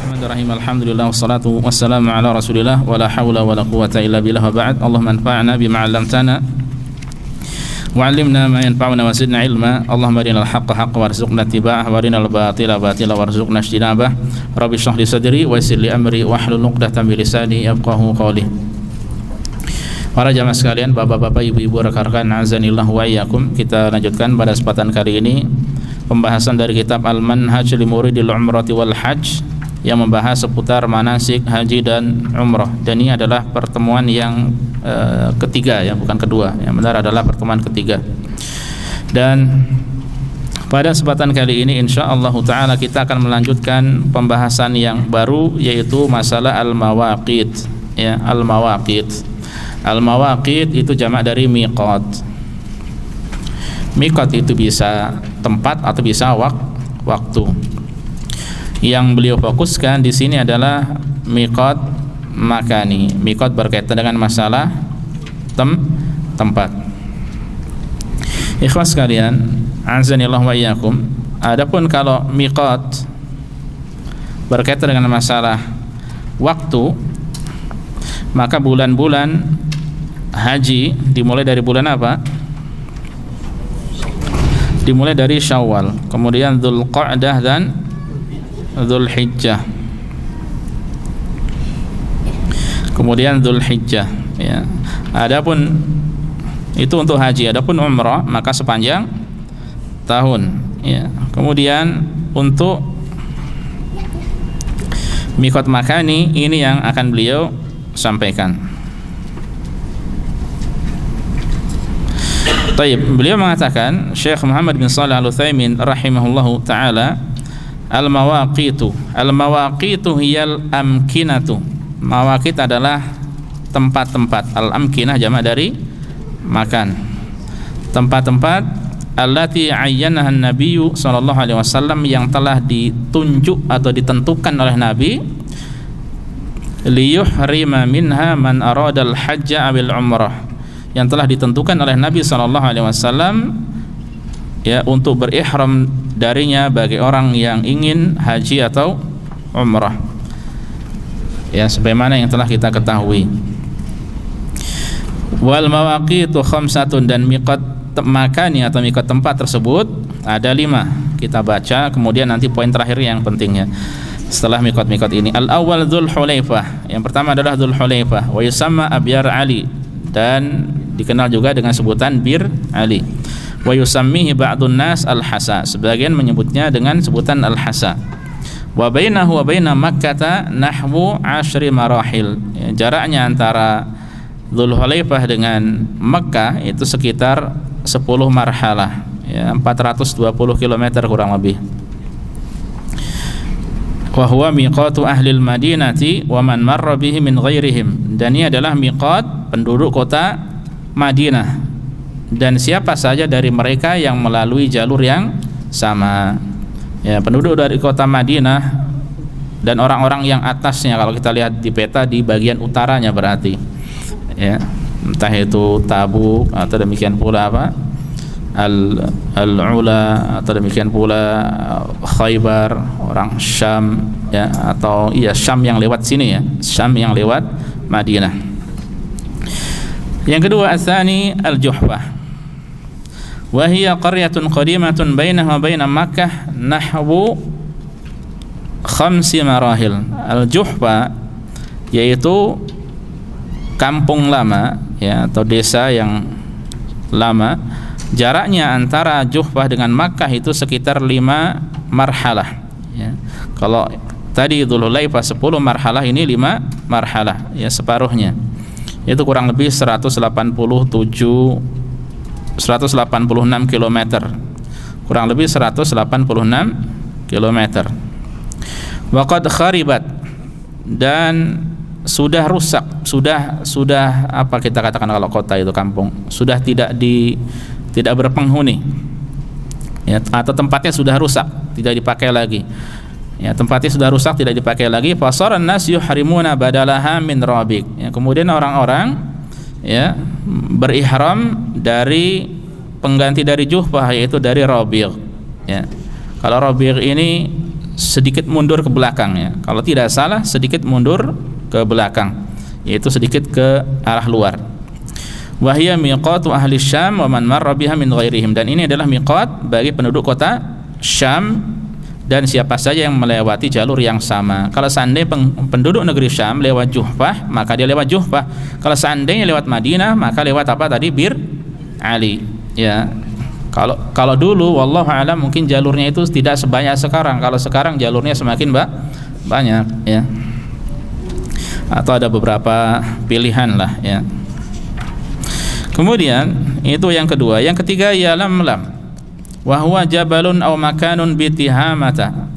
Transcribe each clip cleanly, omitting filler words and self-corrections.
Bismillahirrahmanirrahim. Alhamdulillah wassalatu wassalamu ala Rasulillah wa la haula wa la quwwata illa billah wa ba'd. Allahumma anfa'na bima 'allamtana wa 'allimna ma yanfa'una wa zidna ilma. Allahumma arinal haqqa haqqan warzuqna ittiba'ah wa arinal batila batila warzuqna ijtinabah. Rabbi shrah li sadri wa yassir li amri wahlul 'uqdatam min lisani yafqahu qawli. Para jamaah sekalian, bapak-bapak, ibu-ibu, rekan-rekan, azanillah wa iyyakum. Kita lanjutkan pada kesempatan kali ini pembahasan dari kitab Al-Manhaj li Muridil Umrati wal Hajj yang membahas seputar manasik haji dan umrah. Dan ini adalah pertemuan yang ketiga, ya, bukan kedua. Yang benar adalah pertemuan ketiga. Dan pada kesempatan kali ini insyaallah taala kita akan melanjutkan pembahasan yang baru, yaitu masalah al-mawaqit, ya, al-mawaqit. Al-mawaqit itu jamak dari miqat. Miqat itu bisa tempat atau bisa waktu. Yang beliau fokuskan di sini adalah miqat makani. Miqat berkaitan dengan masalah tempat. Ikhwas sekalian, azanillah wa iyyakum. Adapun kalau miqat berkaitan dengan masalah waktu, maka bulan-bulan haji dimulai dari bulan apa? Dimulai dari Syawal, kemudian Dzulqa'dah dan Dzulhijjah, kemudian Dzulhijjah, ya. Adapun itu untuk haji. Adapun umrah maka sepanjang tahun, ya. Kemudian untuk miqat makani ini yang akan beliau sampaikan. Taib, beliau mengatakan, Syekh Muhammad bin Shalih Al-Utsaimin rahimahullahu taala, al-mawaqitu hiyal amkinatu. Mawaqit adalah tempat-tempat. Al-amkinah jamak dari makan. Tempat-tempat allati ayyanaha an-nabiyyu sallallahu alaihi wasallam, yang telah ditunjuk atau ditentukan oleh Nabi, liyuhrima minha man arada al-hajja awil umrah, yang telah ditentukan oleh Nabi sallallahu alaihi wasallam, ya, untuk berihram darinya bagi orang yang ingin haji atau umrah, ya, sebagaimana yang telah kita ketahui. Wal mawaqitu khamsatun, dan miqat makani atau miqat tempat tersebut ada 5. Kita baca, kemudian nanti poin terakhir yang pentingnya setelah miqat-miqat ini. Al awal Dzulhulaifah, yang pertama adalah Dzulhulaifah, wa yusamma Abyar Ali, dan dikenal juga dengan sebutan Bir Ali. Wa yusammihi ba'dun nas al-hasa, sebagian menyebutnya dengan sebutan al-hasa. Wa bainahu wa baina Makkah nahwu 10 marahil, ya, jaraknya antara Dzulhulaifah dengan Makkah itu sekitar 10 marhalah, ya, 420 km kurang lebih. Wa huwa miqatu ahli al-Madinati wa man marra bihi min ghairihim, dan ini adalah miqat penduduk kota Madinah dan siapa saja dari mereka yang melalui jalur yang sama, ya, penduduk dari kota Madinah dan orang-orang yang atasnya. Kalau kita lihat di peta di bagian utaranya berarti, ya, entah itu Tabuk atau demikian pula apa Al-Ula, atau demikian pula Khaybar, orang Syam, ya, atau iya Syam yang lewat sini, ya, Syam yang lewat Madinah. Yang kedua, Ats-Tsani Al-Juhfah, wa hiya qaryatun qadimatun bainaha wa baina Makkah nahwu 5 marahil. Al-Juhfah yaitu kampung lama, ya, atau desa yang lama. Jaraknya antara Juhfah dengan Makkah itu sekitar 5 marhalah, ya. Kalau tadi Dzulhulaifah 10 marhalah, ini 5 marhalah, ya, separuhnya. Itu kurang lebih 186 km. Kurang lebih 186 km. Wa qad kharibat, dan sudah rusak, sudah apa kita katakan kalau kota itu kampung, sudah tidak berpenghuni, ya, atau tempatnya sudah rusak, tidak dipakai lagi, ya, tempatnya sudah rusak, tidak dipakai lagi. Fasaran nas yuhrimuna badalaha min rabiq, ya, kemudian orang-orang, ya, berihram dari pengganti dari Juhfah, yaitu dari Rabiq, ya. Kalau Rabiq ini sedikit mundur ke belakang ya. Kalau tidak salah sedikit mundur ke belakang, yaitu sedikit ke arah luar. Wa hiya miqatu ahli Syam wa man marra biha min ghairihim, dan ini adalah miqat bagi penduduk kota Syam dan siapa saja yang melewati jalur yang sama. Kalau seandainya penduduk negeri Syam lewat Juhfah, maka dia lewat Juhfah. Kalau seandainya lewat Madinah, maka lewat apa tadi? Bir Ali ya. Kalau dulu wallahu alam mungkin jalurnya itu tidak sebanyak sekarang. Kalau sekarang jalurnya semakin banyak ya. Atau ada beberapa pilihan lah ya. Kemudian itu yang kedua. Yang ketiga ya lam wa huwa jabalun aw makanun bi tihamata,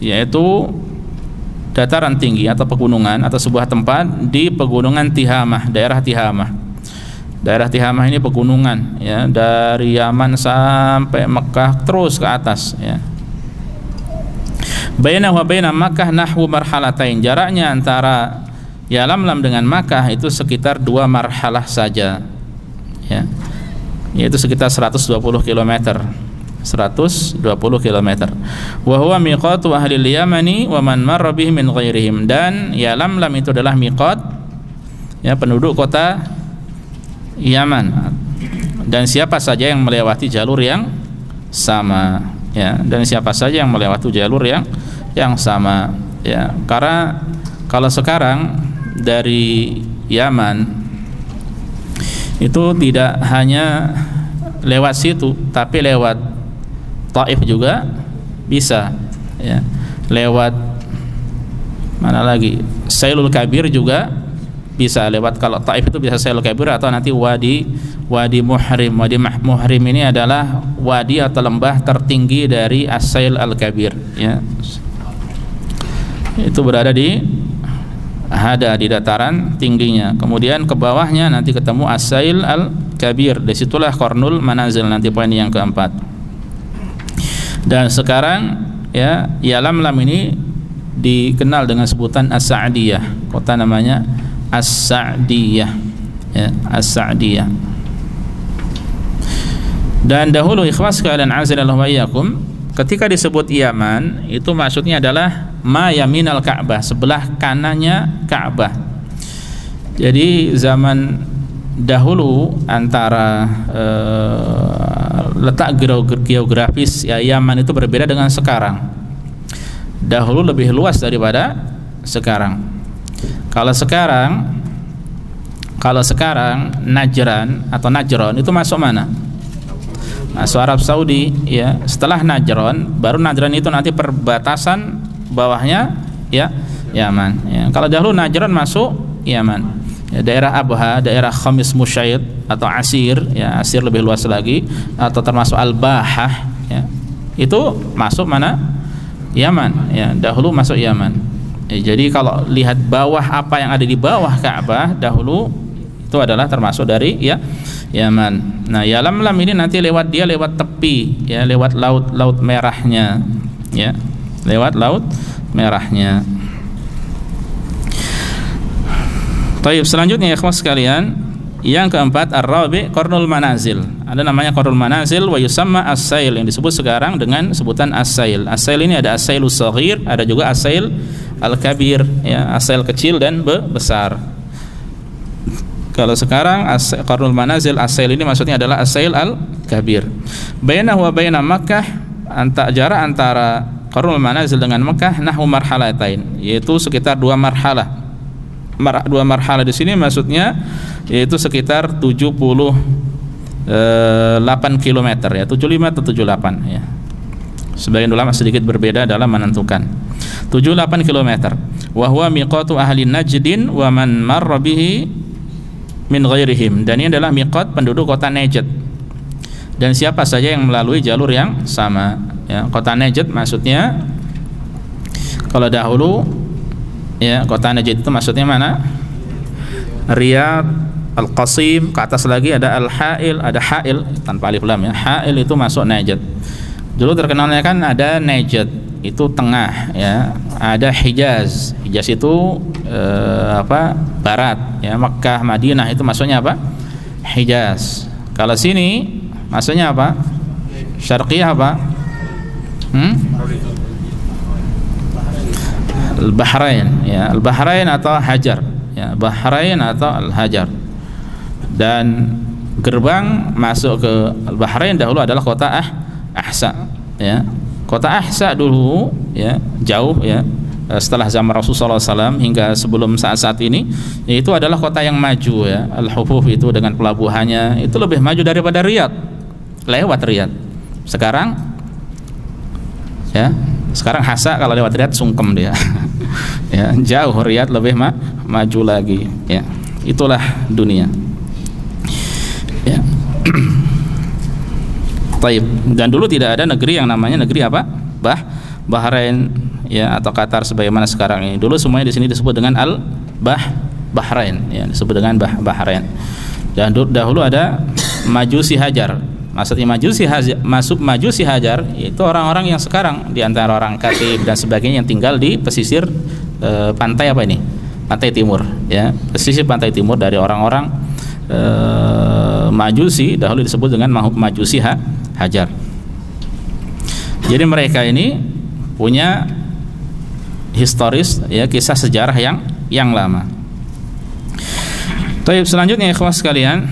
yaitu dataran tinggi atau pegunungan atau sebuah tempat di pegunungan Tihamah, daerah Tihamah. Daerah Tihamah ini pegunungan ya, dari Yaman sampai Mekah terus ke atas ya. Bainahu wa baina Makkah nahwu marhalatain, jaraknya antara Yalamlam dengan Makkah itu sekitar 2 marhalah saja ya. Yaitu sekitar 120 km. 120 km. Wa huwa miqatu ahli al-Yamani wa man marra bihi min ghairihim, dan Yalamlam itu adalah miqat ya, penduduk kota Yaman dan siapa saja yang melewati jalur yang sama ya, dan siapa saja yang melewati jalur yang sama ya. Karena kalau sekarang dari Yaman itu tidak hanya lewat situ, tapi lewat Taif juga bisa ya, lewat mana lagi, Sailul Kabir juga bisa lewat. Kalau Taif itu bisa Sailul Kabir atau nanti Wadi Muhrim. Wadi Muhrim ini adalah wadi atau lembah tertinggi dari As-Sail Al-Kabir ya. Itu berada di dataran tingginya. Kemudian ke bawahnya nanti ketemu As-Sail Al-Kabir. Disitulah Qarnul Manazil, nanti poin yang keempat. Dan sekarang ya Yalamlam ini dikenal dengan sebutan As-Sa'diyah. Kota namanya As-Sa'diyah ya, As-Sa'diyah. Dan dahulu ikhwas sekalian azanallahu wa iyyakum, ketika disebut Yaman itu maksudnya adalah ma yaminal Ka'bah, sebelah kanannya Ka'bah. Jadi zaman dahulu antara letak geografis ya Yaman itu berbeda dengan sekarang. Dahulu lebih luas daripada sekarang. Kalau sekarang Najran atau Najron itu masuk mana? Masuk Arab Saudi ya. Setelah Najron, baru Najran itu nanti perbatasan bawahnya ya Yaman ya. Kalau dahulu Najran masuk Yaman ya, daerah Abha, daerah Khamis Musyaid atau Asir ya, Asir lebih luas lagi, atau termasuk Al-Bahah ya, itu masuk mana? Yaman ya, dahulu masuk Yaman. Jadi kalau lihat bawah, apa yang ada di bawah Ka'bah dahulu itu adalah termasuk dari ya Yaman. Nah, Yalamlam ini nanti lewat tepi ya, lewat laut merahnya ya, lewat laut merahnya. Baik, selanjutnya ya ikhwas sekalian, yang keempat ar-rabi Qarnul Manazil. Ada namanya Qarnul Manazil wa yusamma as-sail, yang disebut sekarang dengan sebutan as-sail. As-sail ini ada as-sailus shaghir, ada juga as-sail al-kabir ya, as-sail kecil dan besar. Kalau sekarang Qarnul Manazil as-sail ini maksudnya adalah as-sail al-kabir. Bainahu wa baina Makkah, jarak antara Qarnul Manazil dengan Makkah nahwu marhalatain, yaitu sekitar 2 marhalah. 2 marhalah di sini maksudnya yaitu sekitar 78 km ya, 75 atau 78 ya. Sebagian ulama sedikit berbeda dalam menentukan. 78 km. Wa huwa miqatu ahli Najdin wa man marra bihi min ghairihim. Dan ini adalah miqat penduduk kota Najd. Dan siapa saja yang melalui jalur yang sama ya. Kota Najd maksudnya kalau dahulu ya, kota Najd itu maksudnya mana? Riyadh, Al-Qasim, ke atas lagi ada Al-Ha'il, ada Ha'il tanpa alif lam ya. Ha'il itu masuk Najd. Dulu terkenalnya kan ada Najd itu tengah ya, ada Hijaz. Hijaz itu barat ya, Makkah, Madinah itu maksudnya apa? Hijaz. Kalau sini maksudnya apa? Syarqiyah apa? Al-Bahrain, ya, Al-Bahrain atau Hajar, ya, Bahrain atau Al-Hajar. Dan gerbang masuk ke Al-Bahrain dahulu adalah kota Ahsa, ya. Kota Ahsa dulu, ya, jauh, ya, setelah zaman Rasulullah SAW hingga sebelum saat-saat ini, itu adalah kota yang maju, ya. Al-Hufuf itu dengan pelabuhannya itu lebih maju daripada Riyadh, lewat Riyadh. Sekarang, ya, sekarang Hasa kalau lewat Riyadh sungkem dia. Ya, jauh, Riyadh lebih maju lagi, ya. Itulah dunia, ya. Taib. Dan dulu tidak ada negeri yang namanya negeri apa? Bahrain, ya, atau Qatar sebagaimana sekarang ini. Dulu semuanya di sini disebut dengan Bahrain, ya, disebut dengan Bahrain. Dan dahulu ada Majusi Hajar. Maksudnya Majusi Hajar itu orang-orang yang sekarang di antara orang Katib dan sebagainya yang tinggal di pesisir pantai apa ini? Pantai timur, ya. Pesisir pantai timur dari orang-orang Majusi dahulu disebut dengan Majusi Hajar. Jadi mereka ini punya historis, ya, kisah sejarah yang lama. Baik, selanjutnya ikhwas sekalian,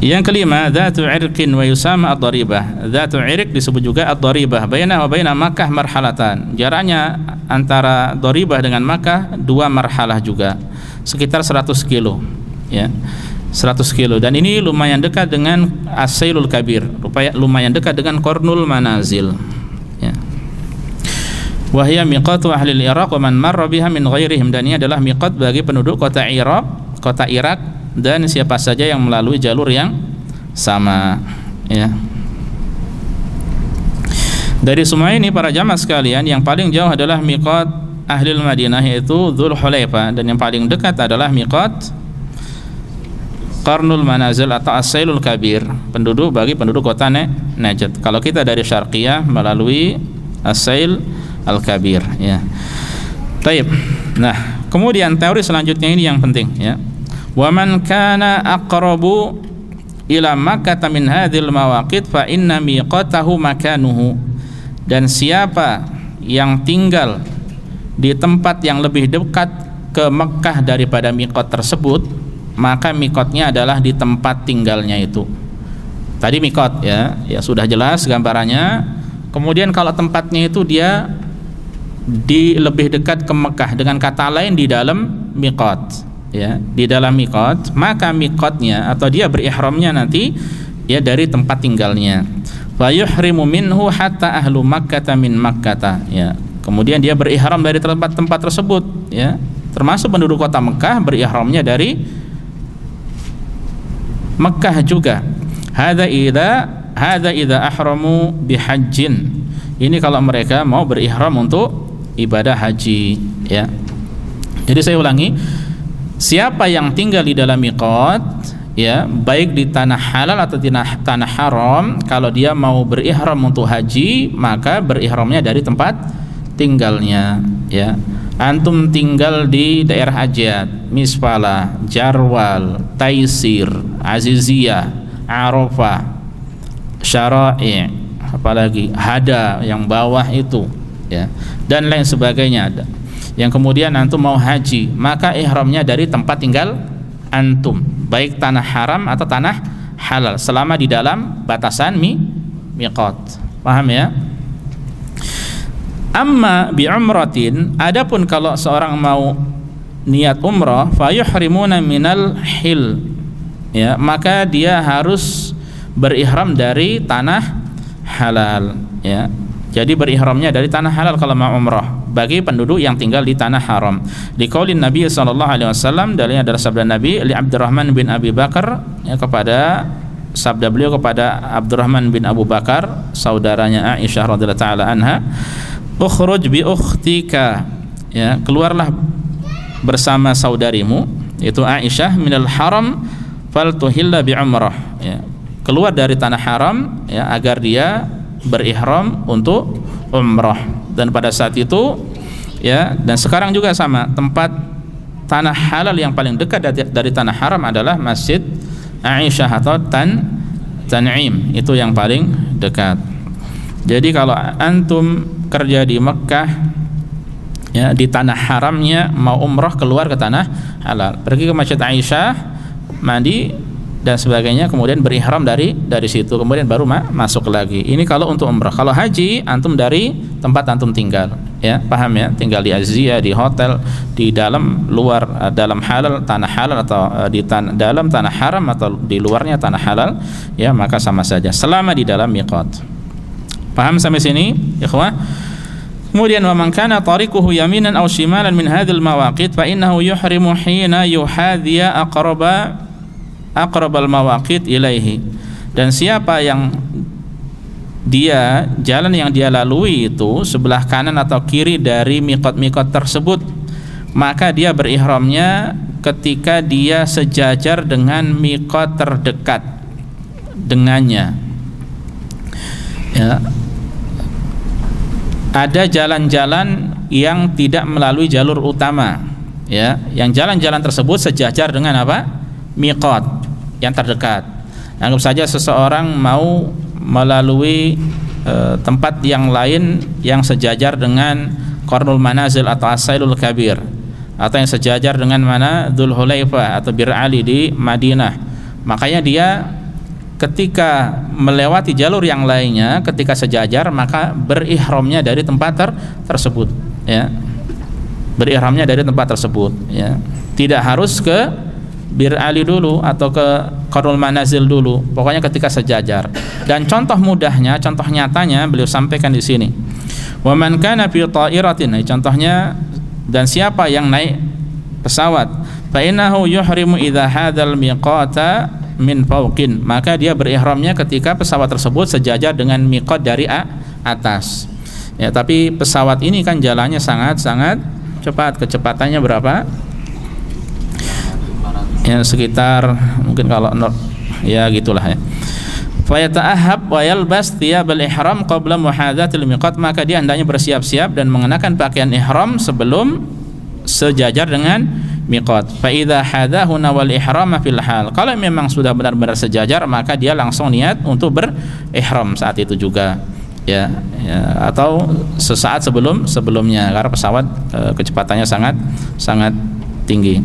yang kelima, dzatu irqin wa yusama ad-daribah. Dzatu irq disebut juga ad-daribah. Baina wa baina Makkah marhalatan. Jaraknya antara Daribah dengan Makkah 2 marhalah juga, sekitar 100 kilo, ya. 100 kilo. Dan ini lumayan dekat dengan As-Sailul Kabir, lumayan dekat dengan Qarnul Manazil, ya. Wa hiya miqatu ahli al-Iraq wa man marra biha min ghairihim. Dan ini adalah miqat bagi penduduk kota Irak dan siapa saja yang melalui jalur yang sama, ya. Dari semua ini para jamaah sekalian, yang paling jauh adalah miqat ahli Madinah, yaitu Dzul Hulaifah, dan yang paling dekat adalah miqat Qarnul Manazil atau As-Sailul Kabir, bagi penduduk kota Najd. Kalau kita dari Syarqiyah melalui As-Sail Al-Kabir, ya. Baik. Nah, kemudian teori selanjutnya ini yang penting, ya. Wa man kana aqrabu ila Makkah min hadhil mawaqit fa inna miqatahu makanuhu. Dan siapa yang tinggal di tempat yang lebih dekat ke Mekah daripada miqat tersebut, maka miqatnya adalah di tempat tinggalnya itu. Tadi miqat, ya, ya sudah jelas gambarannya. Kemudian kalau tempatnya itu dia di lebih dekat ke Mekah, dengan kata lain di dalam miqat, ya, di dalam miqat, maka miqatnya atau dia berihramnya nanti, ya, dari tempat tinggalnya. Fa yuhrimu minhu hatta ahlu Makkah min Makkah, ya. Kemudian dia berihram dari tempat-tempat tersebut, ya. Termasuk penduduk kota Mekah berihramnya dari Mekah juga. Hadza idza ahramu bihajjin. Ini kalau mereka mau berihram untuk ibadah haji, ya. Jadi saya ulangi, siapa yang tinggal di dalam miqat, ya, baik di tanah halal atau di tanah haram, kalau dia mau berihram untuk haji, maka berihramnya dari tempat tinggalnya, ya. Antum tinggal di daerah Ajat, Misfalah, Jarwal, Taisir, Aziziyah, Arafah, Syara'i', apalagi Hada yang bawah itu, ya, dan lain sebagainya ada. Yang kemudian antum mau haji, maka ihramnya dari tempat tinggal antum, baik tanah haram atau tanah halal, selama di dalam batasan miqat. Paham, ya? Amma bi umratin, adapun kalau seorang mau niat umrah, fa yuhrimuna minal hil, ya, maka dia harus berihram dari tanah halal, ya. Jadi berihramnya dari tanah halal kalau mau umrah, bagi penduduk yang tinggal di tanah haram. Di qaulin Nabi sallallahu alaihi wasallam, dalilnya adalah sabda Nabi li Abdurrahman bin Abi Bakar, ya, kepada sabda beliau kepada Abdurrahman bin Abu Bakar, saudaranya Aisyah radhiyallahu taala anha, ukhruj bi ukhtika, ya, keluarlah bersama saudarimu yaitu Aisyah minal haram faltuhilla bi umrah, ya, keluar dari tanah haram, ya, agar dia berihram untuk umrah. Dan pada saat itu, ya, dan sekarang juga sama, tempat tanah halal yang paling dekat dari tanah haram adalah Masjid Aisyah atau Tan'im, itu yang paling dekat. Jadi kalau antum kerja di Mekah, ya, di tanah haramnya, mau umrah keluar ke tanah halal, pergi ke Masjid Aisyah, mandi dan sebagainya, kemudian berihram dari situ, kemudian baru masuk lagi. Ini kalau untuk umrah. Kalau haji, antum dari tempat antum tinggal, ya, paham ya? Tinggal di aziyah, di hotel, di dalam, luar, dalam halal, tanah halal, atau di dalam tanah haram, atau di luarnya tanah halal, ya, maka sama saja selama di dalam miqat. Paham sampai sini, ikhwah? Kemudian wa man kana tariquhu yaminan aw shimalan min hadzal mawaqit fa innahu yuhrimu hina yuhadhiya aqrabal mawaqit ilaihi. Dan siapa yang jalan yang dia lalui itu sebelah kanan atau kiri dari miqat-miqat tersebut, maka dia berihramnya ketika dia sejajar dengan miqat terdekat dengannya, ya. Ada jalan-jalan yang tidak melalui jalur utama, ya, yang jalan-jalan tersebut sejajar dengan apa? Miqat yang terdekat. Anggap saja seseorang mau melalui tempat yang lain yang sejajar dengan Qarnul Manazil atau As-Sailul Kabir, atau yang sejajar dengan mana? Dzul Hulaifah atau Bir Ali di Madinah. Makanya dia ketika melewati jalur yang lainnya, ketika sejajar, maka berihramnya dari tempat tersebut, ya. Berihramnya dari tempat tersebut, ya. Tidak harus ke Bir Ali dulu atau ke Qarnul Manazil dulu, pokoknya ketika sejajar. Dan contoh mudahnya, contoh nyatanya beliau sampaikan di sini. Wa man kana fi ta'iratin, contohnya, dan siapa yang naik pesawat, fa innahu yuhrimu idza hadzal miqata min fawqin, maka dia berihramnya ketika pesawat tersebut sejajar dengan miqat dari atas. Ya, tapi pesawat ini kan jalannya sangat-sangat cepat. Kecepatannya berapa? Ya, sekitar mungkin kalau ya gitulah, ya. Fa yata'ahhab wa yalbas thiyabal ihram qabla muhadzatil miqat, maka dia hendaknya bersiap-siap dan mengenakan pakaian ihram sebelum sejajar dengan miqat. Fa idza hadahu nawal ihrama fil hal, kalau memang sudah benar-benar sejajar, maka dia langsung niat untuk berihram saat itu juga, ya, atau sesaat sebelumnya, karena pesawat kecepatannya sangat tinggi,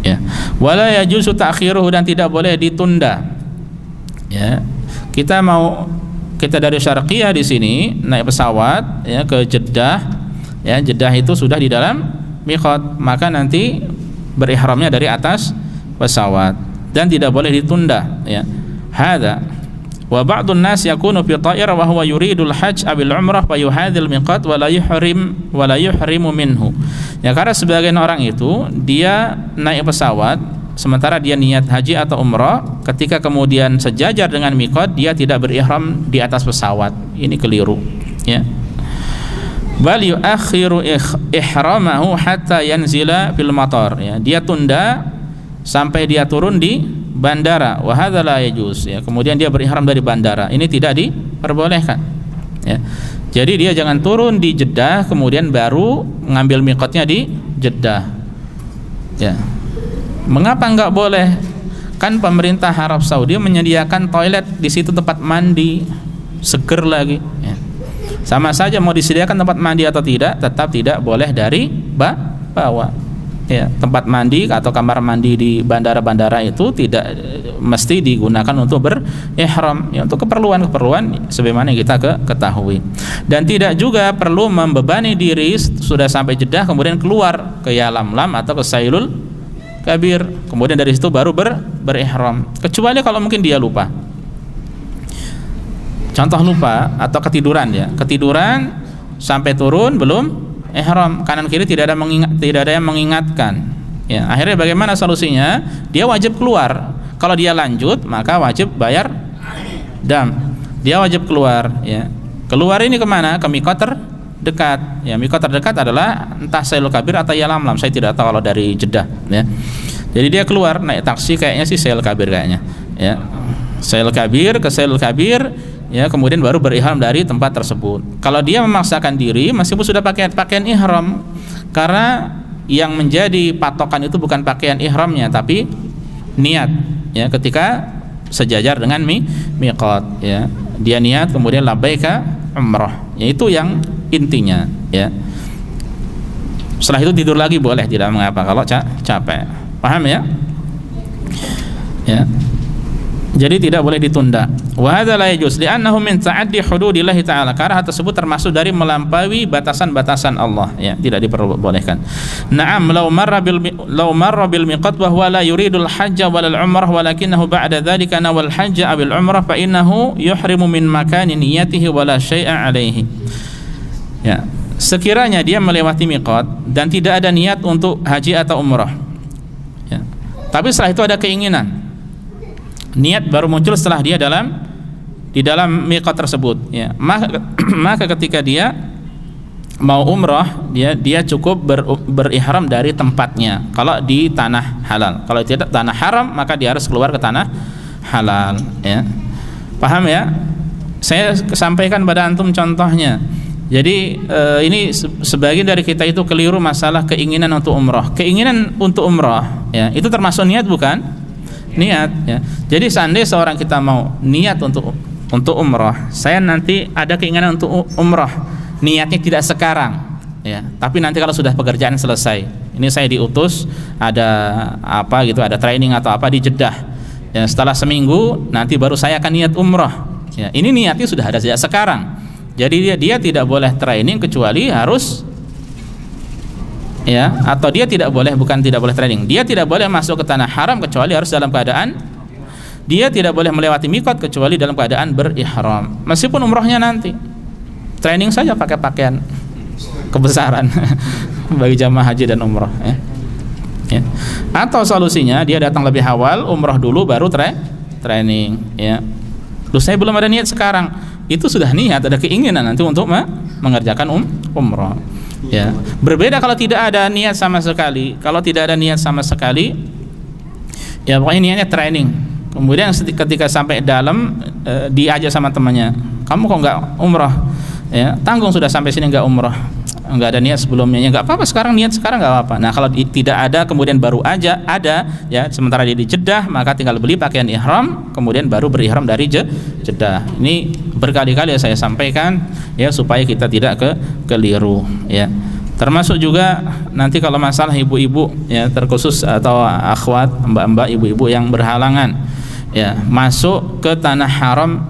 ya. Wala yajuzu ta'khiruhu, dan tidak boleh ditunda, ya. Kita dari Syarqiyah di sini naik pesawat, ya, ke Jeddah, ya. Jeddah itu sudah di dalam miqat, maka nanti berihramnya dari atas pesawat dan tidak boleh ditunda, ya. Hadza wa ba'dun nas yakunu fi ta'ir wa huwa yuridul hajj abil umrah fa yuhadzil miqat wa la yuhrimu minhu. Ya, karena sebagian orang itu dia naik pesawat sementara dia niat haji atau umrah, ketika kemudian sejajar dengan miqat dia tidak berihram di atas pesawat. Ini keliru, ya. Bal yu'akhiru ihramahu hatta yanzila fil matar, ya. Dia tunda sampai dia turun di bandara. Wa hadza la yajuz, ya. Kemudian dia berihram dari bandara. Ini tidak diperbolehkan, ya. Jadi dia jangan turun di Jeddah kemudian baru ngambil miqatnya di Jeddah, ya. Mengapa enggak boleh? Kan pemerintah Arab Saudi menyediakan toilet di situ, tempat mandi seger lagi, ya. Sama saja mau disediakan tempat mandi atau tidak, tetap tidak boleh dari bawah, ya. Tempat mandi atau kamar mandi di bandara-bandara itu tidak mesti digunakan untuk berihram, ya, untuk keperluan sebagaimana kita ketahui. Dan tidak juga perlu membebani diri sudah sampai Jeddah kemudian keluar ke Yalamlam atau ke Sailul Kabir, kemudian dari situ baru berihram, kecuali kalau mungkin dia lupa. Contoh lupa atau ketiduran, ya. Ketiduran sampai turun belum ihram, kanan kiri tidak ada yang mengingatkan, ya. Akhirnya bagaimana solusinya? Dia wajib keluar. Kalau dia lanjut maka wajib bayar dam. Dia wajib keluar, ya. Keluar ini kemana? Ke miqat terdekat, ya. Miqat terdekat adalah entah Sailul Kabir atau Yalamlam, saya tidak tahu kalau dari Jeddah, ya. Jadi dia keluar naik taksi, kayaknya sih Sailul Kabir kayaknya, ya. Sailul Kabir ke Sailul Kabir, ya, kemudian baru berihram dari tempat tersebut. Kalau dia memaksakan diri meskipun sudah pakaian ihram, karena yang menjadi patokan itu bukan pakaian ihramnya tapi niat, ya, ketika sejajar dengan miqat, ya. Dia niat kemudian labbaika umrah, ya, itu yang intinya, ya. Setelah itu tidur lagi boleh, tidak mengapa kalau capek. Paham ya? Ya. Jadi tidak boleh ditunda. Wa hadza la yajuz li'annahu min ta'addi hududillah ta'ala. Karena hal tersebut termasuk dari melampaui batasan-batasan Allah, ya, tidak diperbolehkan. Na'am law marra bil miqat wa huwa la yuridul hajja wal umrah walakinahu ba'da dzalika nawal hajja aw al umrah fa innahu yuhrimu min makani niyyatihi wa la syai'a alaihi. Ya. Sekiranya dia melewati miqat dan tidak ada niat untuk haji atau umrah, ya, tapi setelah itu ada keinginan, niat baru muncul setelah dia di dalam miqat tersebut, ya, maka ketika dia mau umrah, dia cukup berihram dari tempatnya kalau di tanah halal. Kalau tidak tanah haram, maka dia harus keluar ke tanah halal, ya. Paham ya? Saya sampaikan pada antum contohnya. Jadi ini sebagian dari kita itu keliru masalah keinginan untuk umrah. Keinginan untuk umrah, ya, itu termasuk niat bukan? Niat, ya. Jadi seandainya seorang kita mau niat untuk umrah, saya nanti ada keinginan untuk umrah, niatnya tidak sekarang, ya, tapi nanti kalau sudah pekerjaan selesai, ini saya diutus ada apa gitu, ada training atau apa di Jeddah, ya, setelah seminggu nanti baru saya akan niat umrah, ya, ini niatnya sudah ada sejak sekarang. Jadi dia tidak boleh training kecuali harus, ya, atau dia tidak boleh, bukan tidak boleh training, dia tidak boleh masuk ke tanah haram kecuali harus dalam keadaan, dia tidak boleh melewati miqat kecuali dalam keadaan berihram. Meskipun umrohnya nanti training saja pakai pakaian kebesaran bagi jamaah haji dan umroh, ya. Ya. Atau solusinya dia datang lebih awal, umroh dulu baru training, ya. Loh, saya belum ada niat sekarang. Itu sudah niat, ada keinginan nanti untuk mengerjakan umroh, ya. Berbeda kalau tidak ada niat sama sekali. Kalau tidak ada niat sama sekali, ya pokoknya niatnya training. Kemudian ketika sampai dalam, diajak sama temannya, kamu kok nggak umroh, ya, tanggung sudah sampai sini nggak umroh, nggak ada niat sebelumnya, ya nggak apa-apa, sekarang niat sekarang nggak apa-apa. Nah kalau tidak ada kemudian baru aja ada, ya, sementara dia di Jeddah, maka tinggal beli pakaian ihram kemudian baru berihram dari Jeddah. Ini berkali-kali saya sampaikan, ya, supaya kita tidak keliru, ya. Termasuk juga nanti kalau masalah ibu-ibu, ya, terkhusus atau akhwat, mbak-mbak, ibu-ibu yang berhalangan, ya, masuk ke tanah haram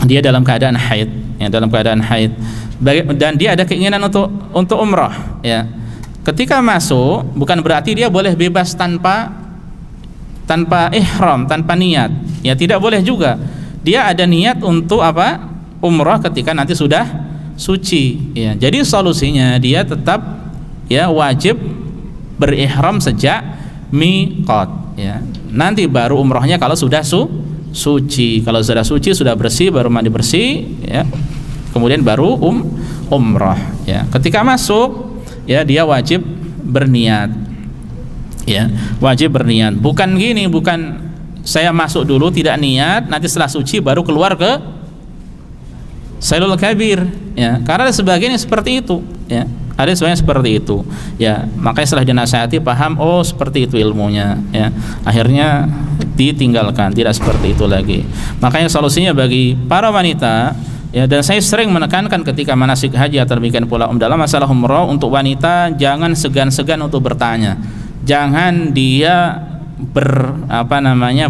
dia dalam keadaan haid, ya, dalam keadaan haid, dan dia ada keinginan untuk umrah, ya. Ketika masuk bukan berarti dia boleh bebas tanpa ihram, tanpa niat, ya, tidak boleh juga. Dia ada niat untuk apa? Umrah ketika nanti sudah suci, ya. Jadi solusinya dia tetap, ya, wajib berihram sejak miqat, ya. Nanti baru umrahnya kalau sudah suci. Kalau sudah suci, sudah bersih, baru mandi bersih, ya. Kemudian baru umrah, ya. Ketika masuk, ya, dia wajib berniat, ya, wajib berniat. Bukan gini, bukan saya masuk dulu tidak niat, nanti setelah suci baru keluar ke Sailul Kabir, ya. Karena ada sebagian yang seperti itu, ya. Ada sebagian seperti itu, ya. Makanya setelah dinasihati paham, oh seperti itu ilmunya, ya. Akhirnya ditinggalkan, tidak seperti itu lagi. Makanya solusinya bagi para wanita, ya, dan saya sering menekankan ketika manasik haji atau demikian pula dalam masalah umrah, untuk wanita jangan segan-segan untuk bertanya. Jangan dia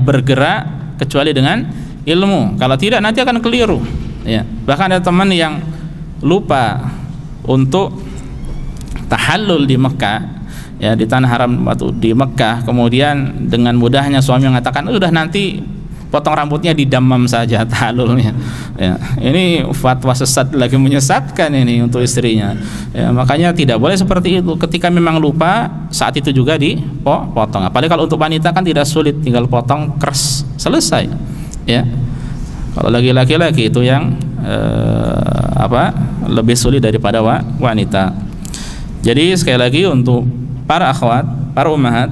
bergerak kecuali dengan ilmu. Kalau tidak nanti akan keliru, ya. Bahkan ada teman yang lupa untuk tahallul di Mekah, ya, di tanah haram waktu di Mekah, kemudian dengan mudahnya suami mengatakan sudah nanti potong rambutnya di Dammam saja tahallulnya, ya. Ini fatwa sesat lagi menyesatkan ini untuk istrinya, ya. Makanya tidak boleh seperti itu. Ketika memang lupa, saat itu juga dipotong. Apalagi kalau untuk wanita kan tidak sulit, tinggal potong kers selesai, ya. Kalau laki-laki itu yang lebih sulit daripada wanita. Jadi sekali lagi untuk para akhwat, para ummahat,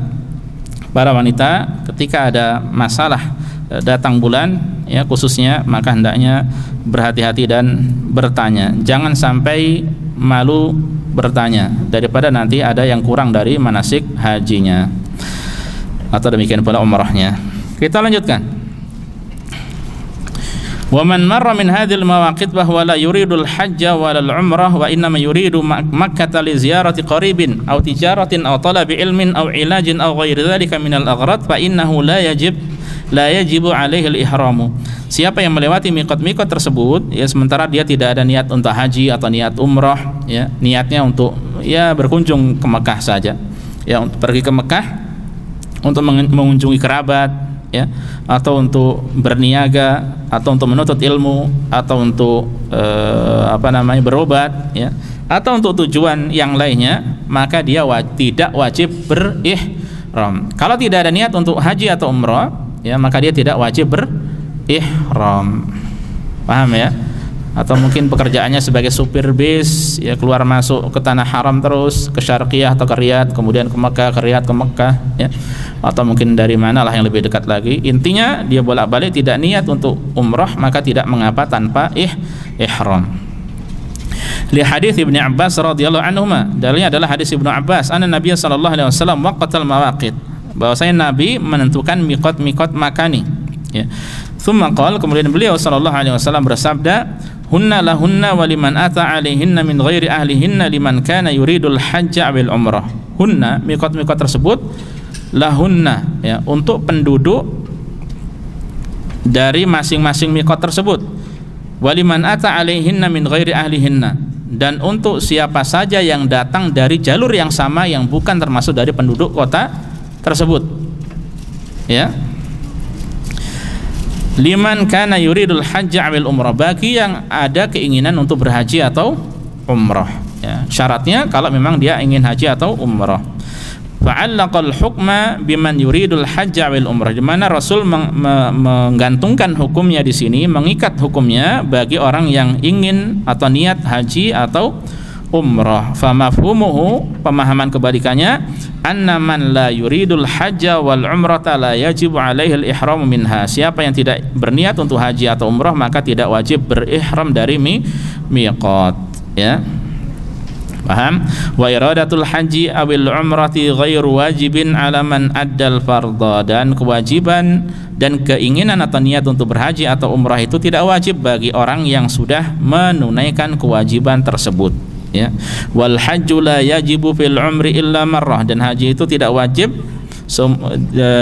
para wanita, ketika ada masalah datang bulan, ya, khususnya, maka hendaknya berhati-hati dan bertanya. Jangan sampai malu bertanya, daripada nanti ada yang kurang dari manasik hajinya atau demikian pula umrahnya. Kita lanjutkan. Wa man marra min hadhil mawaqit bahwa la yuridul hajja walal umrah wa innama yuridu Makkah li ziyarati qaribin aw tijaratin aw talabi ilmin aw ilajin aw ghairi dzalika min al aghrad fa innahu la yajibu alaihi al ihramu. Siapa yang melewati miqat-miqat tersebut ya, sementara dia tidak ada niat untuk haji atau niat umrah ya, niatnya untuk ya berkunjung ke Mekah saja ya, untuk pergi ke Mekah untuk mengunjungi kerabat ya, atau untuk berniaga, atau untuk menuntut ilmu, atau untuk berobat ya, atau untuk tujuan yang lainnya, maka dia tidak wajib berihram. Kalau tidak ada niat untuk haji atau umrah ya, maka dia tidak wajib berihram. Paham ya? Atau mungkin pekerjaannya sebagai supir bis ya, keluar masuk ke tanah haram terus, ke Syarqiyah atau ke Riyadh, kemudian ke Mekah, ke Riyadh, ke Mekah ya, atau mungkin dari mana lah yang lebih dekat lagi. Intinya dia bolak-balik tidak niat untuk umrah, maka tidak mengapa tanpa ihram. Li hadis Ibnu Abbas radhiyallahu anhuma, dalilnya adalah hadis Ibnu Abbas, anna Nabi sallallahu alaihi wasallam waqatal mawaqit, bahwasanya Nabi menentukan miqat makani ya. Tsumma qala, kemudian beliau sallallahu alaihi wasallam bersabda, hunna lahunna wa liman ata alaihinna min ghairi ahlihinna liman kana yuridul hajja wal umrah. Hunna, miqat tersebut, lahunna ya, untuk penduduk dari masing-masing miqat tersebut, waliman ata alaihinna min ghairi ahlihinna, dan untuk siapa saja yang datang dari jalur yang sama yang bukan termasuk dari penduduk kota tersebut ya. Liman kana yuridul hajja wal umrah, bagi yang ada keinginan untuk berhaji atau umrah ya. Syaratnya kalau memang dia ingin haji atau umrah. Fa'allaqal hukma biman yuridul hajja wal umrah, di mana Rasul menggantungkan hukumnya di sini, mengikat hukumnya bagi orang yang ingin atau niat haji atau umrah. Fa mafhumuhu, pemahaman kebalikannya, anna man la yuridul hajja wal umrata la yajibu alaihi al ihram minha. Siapa yang tidak berniat untuk haji atau umrah maka tidak wajib berihram dari miqat ya. Paham? Wa iradatul haji awil umrati ghairu wajibin ala man addal fardha, dan kewajiban dan keinginan atau niat untuk berhaji atau umrah itu tidak wajib bagi orang yang sudah menunaikan kewajiban tersebut ya. Wal hajju la yajibu fil umri illa marrah, dan haji itu tidak wajib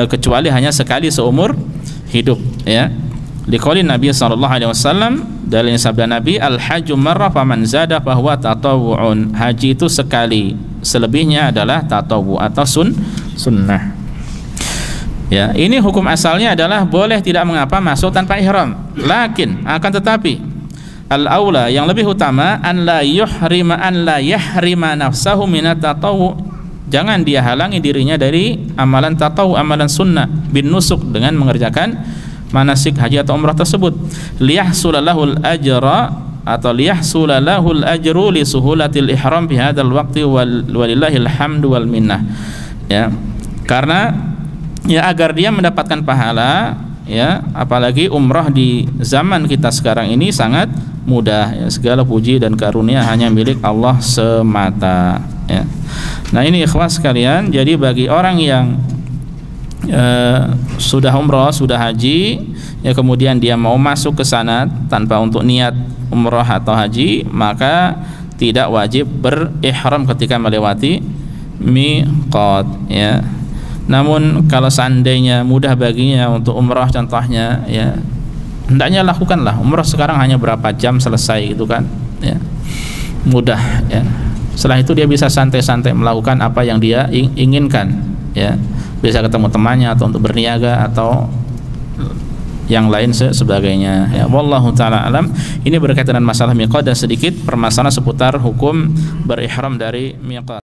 kecuali hanya sekali seumur hidup ya. Liqaulin Nabi sallallahu alaihi wasallam, dalilnya sabda Nabi, al hajju marrah faman zada fahuwa tatawwu'un. Haji itu sekali, selebihnya adalah tatawwu atau sunnah ya. Ini hukum asalnya adalah boleh tidak mengapa masuk tanpa ihram, lakin akan tetapi al-aula, yang lebih utama, an la yahrima nafsahu minat tatawwu, jangan dia halangi dirinya dari amalan tatawwu, amalan sunnah, bin nusuk, dengan mengerjakan manasik haji atau umrah tersebut, liyahsulalahul ajra atau liyahsulalahul ajru li suhulatil ihram fi hadzal waqti walillahil hamdu wal minnah ya, karena ya agar dia mendapatkan pahala ya, apalagi umrah di zaman kita sekarang ini sangat mudah ya, segala puji dan karunia hanya milik Allah semata ya. Nah ini ikhwas sekalian, jadi bagi orang yang sudah umrah, sudah haji ya, kemudian dia mau masuk ke sana tanpa untuk niat umrah atau haji, maka tidak wajib berihram ketika melewati miqat ya. Namun kalau seandainya mudah baginya untuk umrah contohnya ya, hendaknya lakukanlah. Umrah sekarang hanya berapa jam selesai gitu kan ya, mudah ya. Setelah itu dia bisa santai-santai melakukan apa yang dia inginkan ya, bisa ketemu temannya atau untuk berniaga atau yang lain sebagainya ya. Wallahu taala alam. Ini berkaitan dengan masalah miqat dan sedikit permasalahan seputar hukum berihram dari miqat.